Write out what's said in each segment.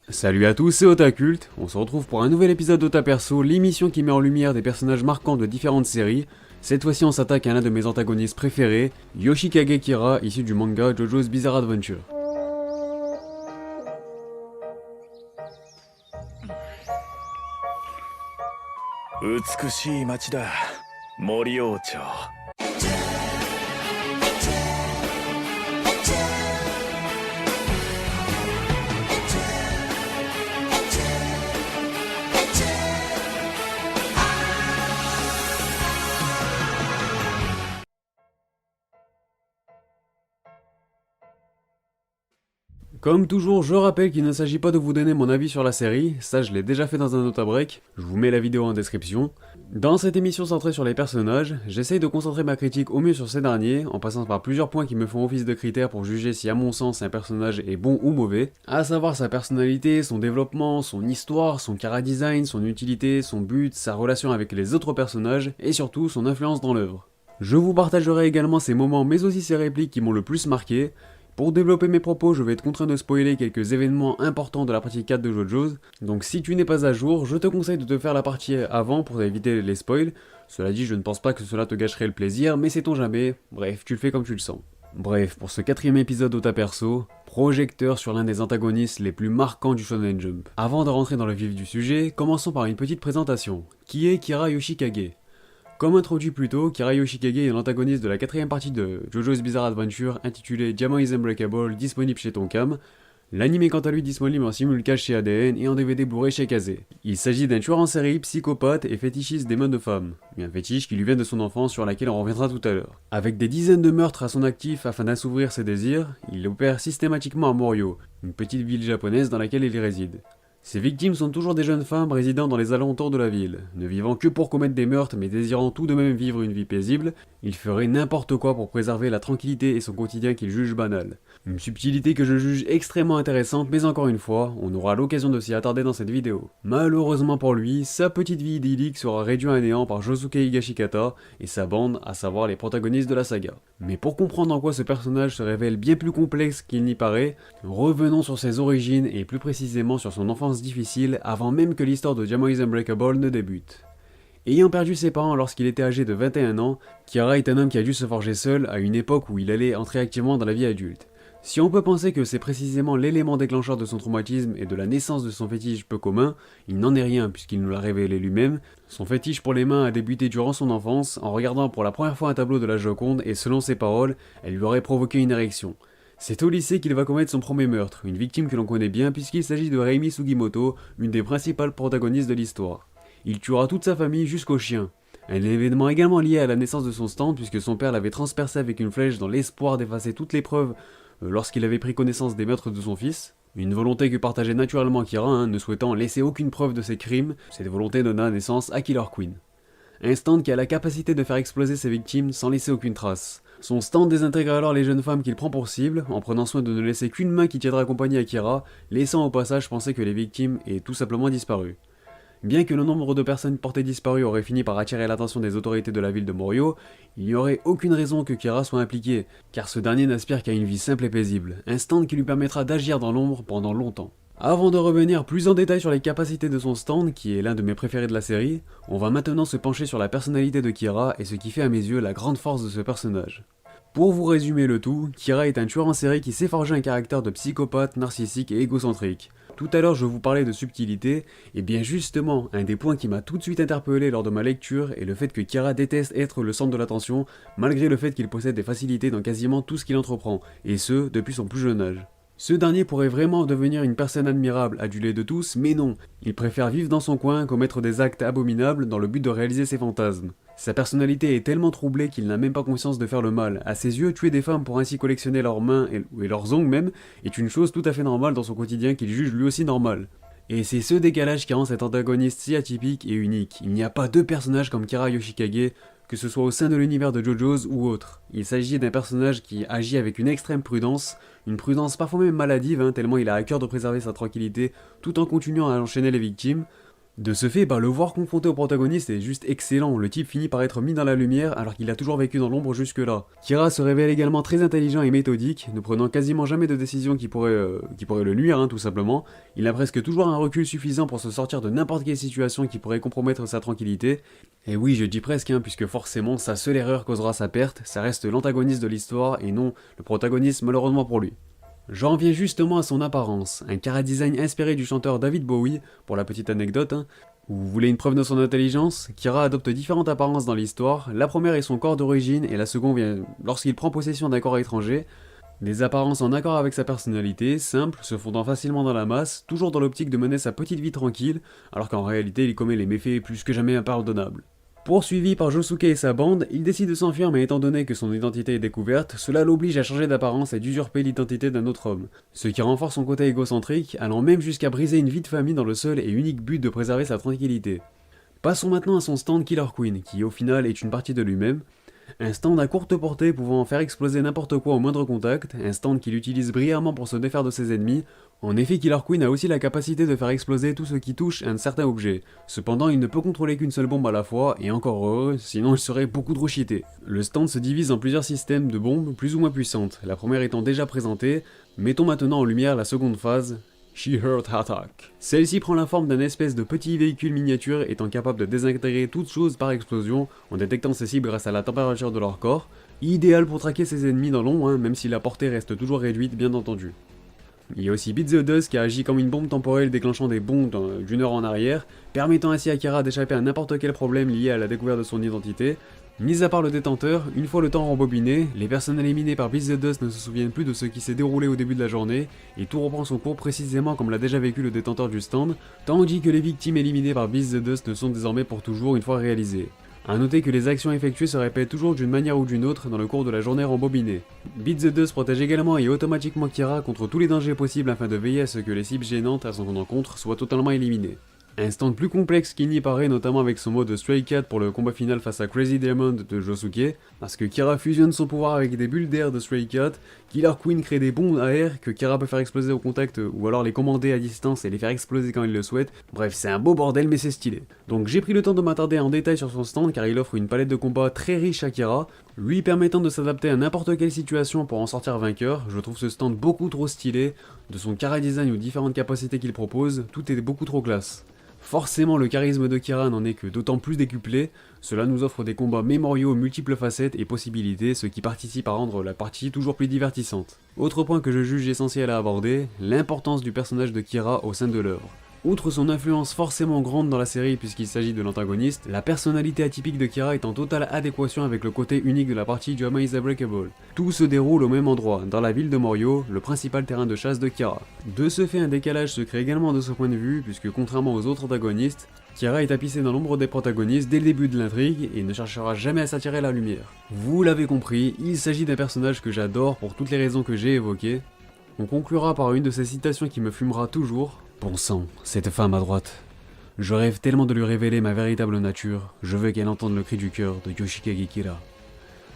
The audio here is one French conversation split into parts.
Salut à tous, c'est Otakult, on se retrouve pour un nouvel épisode d'Ota Perso, l'émission qui met en lumière des personnages marquants de différentes séries. Cette fois-ci on s'attaque à l'un de mes antagonistes préférés, Yoshikage Kira, issu du manga JoJo's Bizarre Adventure. Comme toujours, je rappelle qu'il ne s'agit pas de vous donner mon avis sur la série, ça je l'ai déjà fait dans un Ota Break, je vous mets la vidéo en description. Dans cette émission centrée sur les personnages, j'essaye de concentrer ma critique au mieux sur ces derniers, en passant par plusieurs points qui me font office de critères pour juger si à mon sens un personnage est bon ou mauvais, à savoir sa personnalité, son développement, son histoire, son chara-design, son utilité, son but, sa relation avec les autres personnages, et surtout son influence dans l'œuvre. Je vous partagerai également ces moments mais aussi ces répliques qui m'ont le plus marqué. Pour développer mes propos, je vais être contraint de spoiler quelques événements importants de la partie 4 de JoJo's, donc si tu n'es pas à jour, je te conseille de te faire la partie avant pour éviter les spoils. Cela dit, je ne pense pas que cela te gâcherait le plaisir, mais sait-on jamais, bref, tu le fais comme tu le sens. Bref, pour ce 4ème épisode d'Ota Perso, projecteur sur l'un des antagonistes les plus marquants du Shonen Jump. Avant de rentrer dans le vif du sujet, commençons par une petite présentation. Qui est Kira Yoshikage ? Comme introduit plus tôt, Kira Yoshikage est l'antagoniste de la 4ème partie de JoJo's Bizarre Adventure intitulée Diamond is Unbreakable, disponible chez Tonkam. L'anime est quant à lui disponible en simulcast chez ADN et en DVD Blu-ray chez Kazé. Il s'agit d'un tueur en série, psychopathe et fétichiste des mains de femmes. Un fétiche qui lui vient de son enfance sur laquelle on reviendra tout à l'heure. Avec des dizaines de meurtres à son actif afin d'assouvir ses désirs, il opère systématiquement à Morio, une petite ville japonaise dans laquelle il réside. Ses victimes sont toujours des jeunes femmes résidant dans les alentours de la ville. Ne vivant que pour commettre des meurtres mais désirant tout de même vivre une vie paisible, il ferait n'importe quoi pour préserver la tranquillité et son quotidien qu'il juge banal. Une subtilité que je juge extrêmement intéressante, mais encore une fois, on aura l'occasion de s'y attarder dans cette vidéo. Malheureusement pour lui, sa petite vie idyllique sera réduite à néant par Josuke Higashikata et sa bande, à savoir les protagonistes de la saga. Mais pour comprendre en quoi ce personnage se révèle bien plus complexe qu'il n'y paraît, revenons sur ses origines et plus précisément sur son enfance difficile avant même que l'histoire de Diamond is Unbreakable ne débute. Ayant perdu ses parents lorsqu'il était âgé de 21 ans, Kira est un homme qui a dû se forger seul à une époque où il allait entrer activement dans la vie adulte. Si on peut penser que c'est précisément l'élément déclencheur de son traumatisme et de la naissance de son fétiche peu commun, il n'en est rien puisqu'il nous l'a révélé lui-même. Son fétiche pour les mains a débuté durant son enfance en regardant pour la première fois un tableau de la Joconde et selon ses paroles, elle lui aurait provoqué une érection. C'est au lycée qu'il va commettre son premier meurtre, une victime que l'on connaît bien puisqu'il s'agit de Reimi Sugimoto, une des principales protagonistes de l'histoire. Il tuera toute sa famille jusqu'au chien. Un événement également lié à la naissance de son stand puisque son père l'avait transpercé avec une flèche dans l'espoir d'effacer toutes les preuves lorsqu'il avait pris connaissance des meurtres de son fils. Une volonté que partageait naturellement Kira, ne souhaitant laisser aucune preuve de ses crimes, cette volonté donna naissance à Killer Queen. Un stand qui a la capacité de faire exploser ses victimes sans laisser aucune trace. Son stand désintègre alors les jeunes femmes qu'il prend pour cible, en prenant soin de ne laisser qu'une main qui tiendra compagnie à Kira, laissant au passage penser que les victimes aient tout simplement disparu. Bien que le nombre de personnes portées disparues aurait fini par attirer l'attention des autorités de la ville de Morio, il n'y aurait aucune raison que Kira soit impliqué, car ce dernier n'aspire qu'à une vie simple et paisible, un stand qui lui permettra d'agir dans l'ombre pendant longtemps. Avant de revenir plus en détail sur les capacités de son stand, qui est l'un de mes préférés de la série, on va maintenant se pencher sur la personnalité de Kira et ce qui fait à mes yeux la grande force de ce personnage. Pour vous résumer le tout, Kira est un tueur en série qui s'est forgé un caractère de psychopathe, narcissique et égocentrique. Tout à l'heure je vous parlais de subtilité, et bien justement, un des points qui m'a tout de suite interpellé lors de ma lecture est le fait que Kira déteste être le centre de l'attention, malgré le fait qu'il possède des facilités dans quasiment tout ce qu'il entreprend, et ce, depuis son plus jeune âge. Ce dernier pourrait vraiment devenir une personne admirable, adulée de tous, mais non, il préfère vivre dans son coin, commettre des actes abominables dans le but de réaliser ses fantasmes. Sa personnalité est tellement troublée qu'il n'a même pas conscience de faire le mal. À ses yeux, tuer des femmes pour ainsi collectionner leurs mains et leurs ongles même est une chose tout à fait normale dans son quotidien qu'il juge lui aussi normal. Et c'est ce décalage qui rend cet antagoniste si atypique et unique. Il n'y a pas deux personnages comme Kira Yoshikage, que ce soit au sein de l'univers de JoJo's ou autre. Il s'agit d'un personnage qui agit avec une extrême prudence, une prudence parfois même maladive, tellement il a à cœur de préserver sa tranquillité tout en continuant à enchaîner les victimes. De ce fait, le voir confronté au protagoniste est juste excellent, le type finit par être mis dans la lumière alors qu'il a toujours vécu dans l'ombre jusque-là. Kira se révèle également très intelligent et méthodique, ne prenant quasiment jamais de décisions qui pourraient le nuire, tout simplement. Il a presque toujours un recul suffisant pour se sortir de n'importe quelle situation qui pourrait compromettre sa tranquillité. Et oui, je dis presque, puisque forcément sa seule erreur causera sa perte, ça reste l'antagoniste de l'histoire et non le protagoniste malheureusement pour lui. J'en viens justement à son apparence, un chara-design inspiré du chanteur David Bowie, pour la petite anecdote. Vous voulez une preuve de son intelligence? Kira adopte différentes apparences dans l'histoire, la première est son corps d'origine et la seconde vient lorsqu'il prend possession d'un corps étranger. Des apparences en accord avec sa personnalité, simples, se fondant facilement dans la masse, toujours dans l'optique de mener sa petite vie tranquille, alors qu'en réalité il commet les méfaits plus que jamais impardonnables. Poursuivi par Josuke et sa bande, il décide de s'enfuir mais étant donné que son identité est découverte, cela l'oblige à changer d'apparence et d'usurper l'identité d'un autre homme. Ce qui renforce son côté égocentrique, allant même jusqu'à briser une vie de famille dans le seul et unique but de préserver sa tranquillité. Passons maintenant à son stand Killer Queen, qui au final est une partie de lui-même. Un stand à courte portée pouvant faire exploser n'importe quoi au moindre contact, un stand qu'il utilise brillamment pour se défaire de ses ennemis. En effet, Killer Queen a aussi la capacité de faire exploser tout ce qui touche un certain objet. Cependant, il ne peut contrôler qu'une seule bombe à la fois, et encore heureux, sinon il serait beaucoup trop cheaté. Le stand se divise en plusieurs systèmes de bombes plus ou moins puissantes, la première étant déjà présentée. Mettons maintenant en lumière la seconde phase, She-Heart Attack. Celle-ci prend la forme d'un espèce de petit véhicule miniature étant capable de désintégrer toute chose par explosion en détectant ses cibles grâce à la température de leur corps, idéal pour traquer ses ennemis dans l'ombre, même si la portée reste toujours réduite bien entendu. Il y a aussi Beat the Dust qui agit comme une bombe temporelle déclenchant des bonds d'une heure en arrière, permettant ainsi à Kira d'échapper à n'importe quel problème lié à la découverte de son identité. Mis à part le détenteur, une fois le temps rembobiné, les personnes éliminées par Beat the Dust ne se souviennent plus de ce qui s'est déroulé au début de la journée, et tout reprend son cours précisément comme l'a déjà vécu le détenteur du stand, tandis que les victimes éliminées par Beat the Dust ne sont désormais pour toujours une fois réalisées. A noter que les actions effectuées se répètent toujours d'une manière ou d'une autre dans le cours de la journée rembobinée. Beat the Dust protège également et automatiquement Kira contre tous les dangers possibles afin de veiller à ce que les cibles gênantes à son encontre soient totalement éliminées. Un stand plus complexe qu'il n'y paraît, notamment avec son mode Stray Cat pour le combat final face à Crazy Diamond de Josuke, parce que Kira fusionne son pouvoir avec des bulles d'air de Stray Cat, Killer Queen crée des bombes à air que Kira peut faire exploser au contact ou alors les commander à distance et les faire exploser quand il le souhaite. Bref, c'est un beau bordel mais c'est stylé. Donc j'ai pris le temps de m'attarder en détail sur son stand car il offre une palette de combats très riche à Kira, lui permettant de s'adapter à n'importe quelle situation pour en sortir vainqueur. Je trouve ce stand beaucoup trop stylé, de son chara-design aux différentes capacités qu'il propose, tout est beaucoup trop classe. Forcément, le charisme de Kira n'en est que d'autant plus décuplé, cela nous offre des combats mémoriaux aux multiples facettes et possibilités, ce qui participe à rendre la partie toujours plus divertissante. Autre point que je juge essentiel à aborder, l'importance du personnage de Kira au sein de l'œuvre. Outre son influence forcément grande dans la série puisqu'il s'agit de l'antagoniste, la personnalité atypique de Kira est en totale adéquation avec le côté unique de la partie du Ama is Unbreakable. Tout se déroule au même endroit, dans la ville de Morio, le principal terrain de chasse de Kira. De ce fait, un décalage se crée également de ce point de vue puisque contrairement aux autres antagonistes, Kira est tapissé dans l'ombre des protagonistes dès le début de l'intrigue et ne cherchera jamais à s'attirer la lumière. Vous l'avez compris, il s'agit d'un personnage que j'adore pour toutes les raisons que j'ai évoquées. On conclura par une de ces citations qui me fumera toujours. Bon sang, cette femme à droite. Je rêve tellement de lui révéler ma véritable nature, je veux qu'elle entende le cri du cœur de Yoshikage Kira.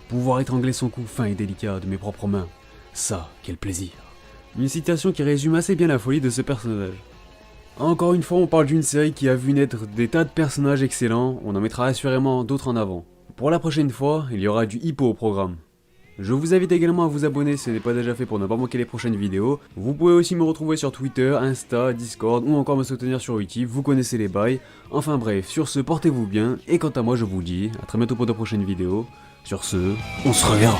Pouvoir étrangler son cou fin et délicat de mes propres mains, ça, quel plaisir. Une citation qui résume assez bien la folie de ce personnage. Encore une fois, on parle d'une série qui a vu naître des tas de personnages excellents, on en mettra assurément d'autres en avant. Pour la prochaine fois, il y aura du hippo au programme. Je vous invite également à vous abonner si ce n'est pas déjà fait pour ne pas manquer les prochaines vidéos. Vous pouvez aussi me retrouver sur Twitter, Insta, Discord ou encore me soutenir sur YouTube, vous connaissez les bails. Enfin bref, sur ce, portez-vous bien et quant à moi je vous dis à très bientôt pour de prochaines vidéos. Sur ce, on se reverra.